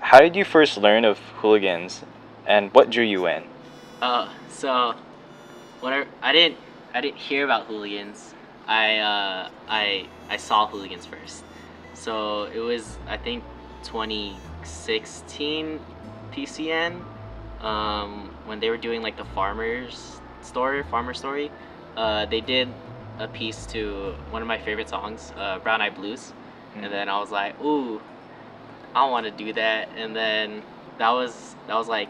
how did you first learn of Hooligans, and what drew you in? So whenever I didn't hear about Hooligans, I saw Hooligans first. So it was I think 2016 PCN, when they were doing like the farmer story. They did a piece to one of my favorite songs, Brown Eyed Blues, and then I was like, ooh, I want to do that, and then that was like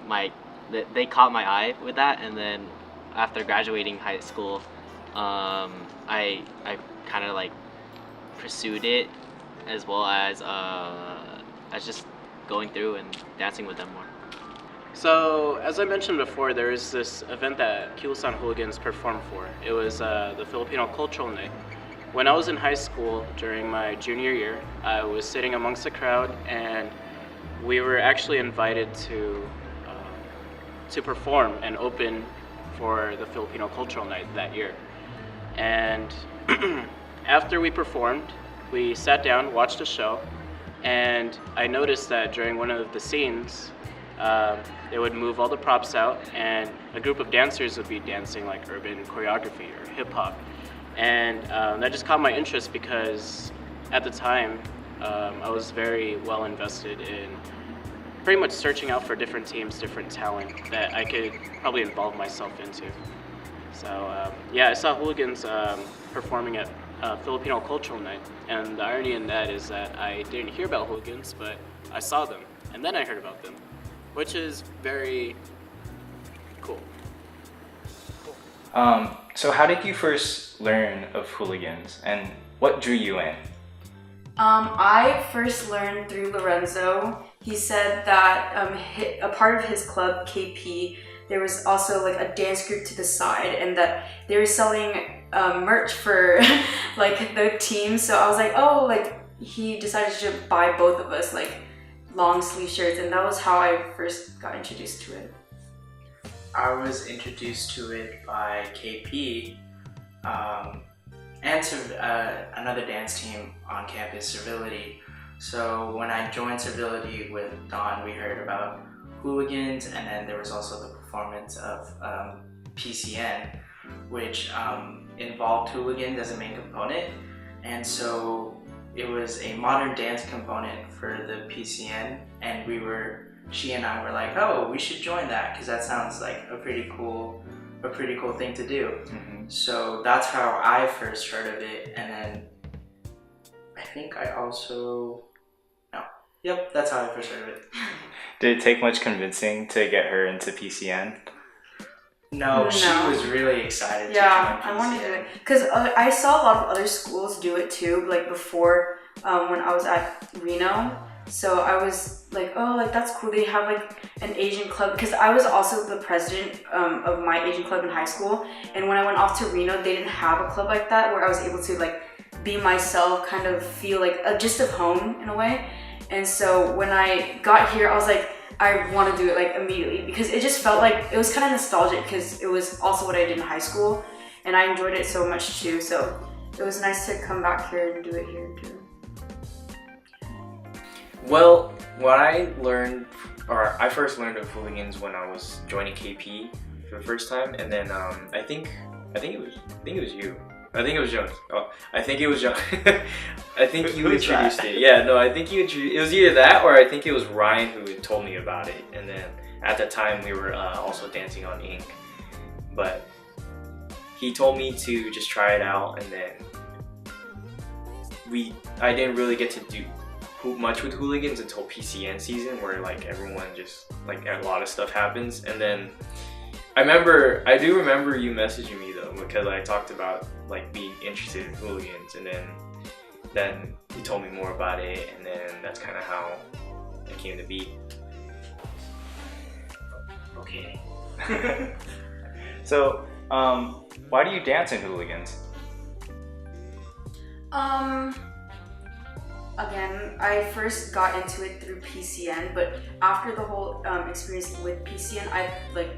my they caught my eye with that, and then after graduating high school, I kind of like pursued it as well as just going through and dancing with them more. So, as I mentioned before, there is this event that Kilusan Hooligans performed for. It was the Filipino Cultural Night. When I was in high school during my junior year, I was sitting amongst the crowd, and we were actually invited to perform and open for the Filipino Cultural Night that year. And after we performed, we sat down, watched the show, and I noticed that during one of the scenes, they would move all the props out, and a group of dancers would be dancing like urban choreography or hip hop. And that just caught my interest because at the time, I was very well invested in pretty much searching out for different teams, different talent that I could probably involve myself into. So yeah, I saw Hooligans performing at Filipino Cultural Night, and the irony in that is that I didn't hear about Hooligans, but I saw them, and then I heard about them, which is very cool. So how did you first learn of Hooligans, and what drew you in? I first learned through Lorenzo. He said that a part of his club, KP, there was also like a dance group to the side, and that they were selling merch for like the team. So I was like, oh, like he decided to buy both of us like long sleeve shirts, and that was how I first got introduced to it. I was introduced to it by KP and to another dance team on campus, Civility. So when I joined Civility with Don, we heard about Hooligans, and then there was also the performance of PCN, which involved Hooligans as a main component. And so it was a modern dance component for the PCN, and she and I were like, oh, we should join that because that sounds like a pretty cool thing to do. Mm-hmm. So that's how I first heard of it, and then I think I also that's how I first heard of it. Did it take much convincing to get her into PCN? No, she was really excited. Yeah, to join PCN. I wanted to do it because I saw a lot of other schools do it too. Like before, when I was at Reno. So I was like, oh, like that's cool. They have like an Asian club, because I was also the president of my Asian club in high school. And when I went off to Reno, they didn't have a club like that where I was able to like be myself, kind of feel like just at home in a way. And so when I got here, I was like, I want to do it like immediately, because it just felt like it was kind of nostalgic, because it was also what I did in high school, and I enjoyed it so much too. So it was nice to come back here and do it here too. Well, I first learned of Hooligans when I was joining KP for the first time, and then I think it was you. I think it was Jones. Oh, I think it was Jones. I think you introduced it. Yeah, no, I think it was either that, or I think it was Ryan who had told me about it. And then at the time we were also dancing on Ink, but he told me to just try it out, and then I didn't really get to do much with Hooligans until PCN season, where like everyone just like a lot of stuff happens. And then I do remember you messaging me though, because I talked about like being interested in Hooligans, and then you told me more about it, and then that's kind of how it came to be. Okay. So why do you dance in Hooligans? Again, I first got into it through PCN, but after the whole experience with PCN, I like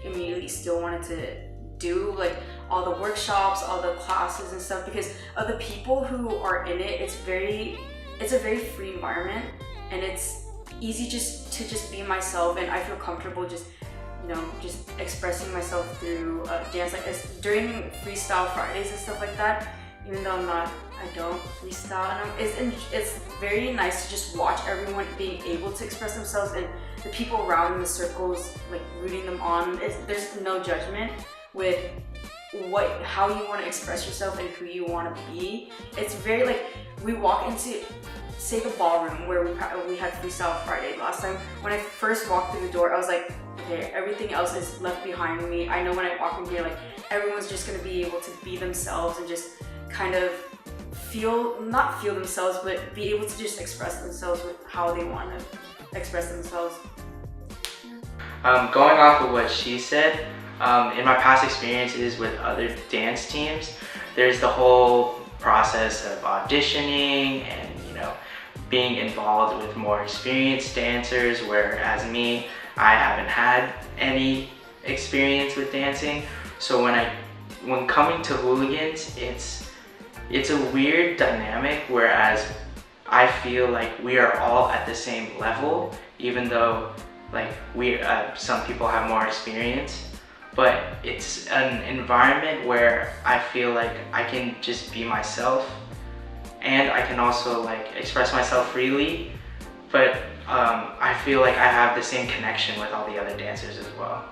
immediately still wanted to do like all the workshops, all the classes and stuff, because of the people who are in it. It's a very free environment, and it's easy just to just be myself, and I feel comfortable just, you know, just expressing myself through dance. Like during Freestyle Fridays and stuff like that, even though I don't freestyle, and it's very nice to just watch everyone being able to express themselves, and the people around in the circles like rooting them on. There's no judgment with how you want to express yourself and who you want to be. It's very like, we walk into, say, the ballroom where we had Freestyle Friday last time. When I first walked through the door, I was like, okay, everything else is left behind me. I know when I walk in here, like, everyone's just gonna be able to be themselves and just kind of not feel themselves, but be able to just express themselves with how they want to express themselves. Going off of what she said, in my past experiences with other dance teams, there's the whole process of auditioning and, you know, being involved with more experienced dancers, whereas me, I haven't had any experience with dancing. So when coming to Hooligans, it's a weird dynamic, whereas I feel like we are all at the same level, even though like some people have more experience. But it's an environment where I feel like I can just be myself, and I can also like express myself freely, but I feel like I have the same connection with all the other dancers as well.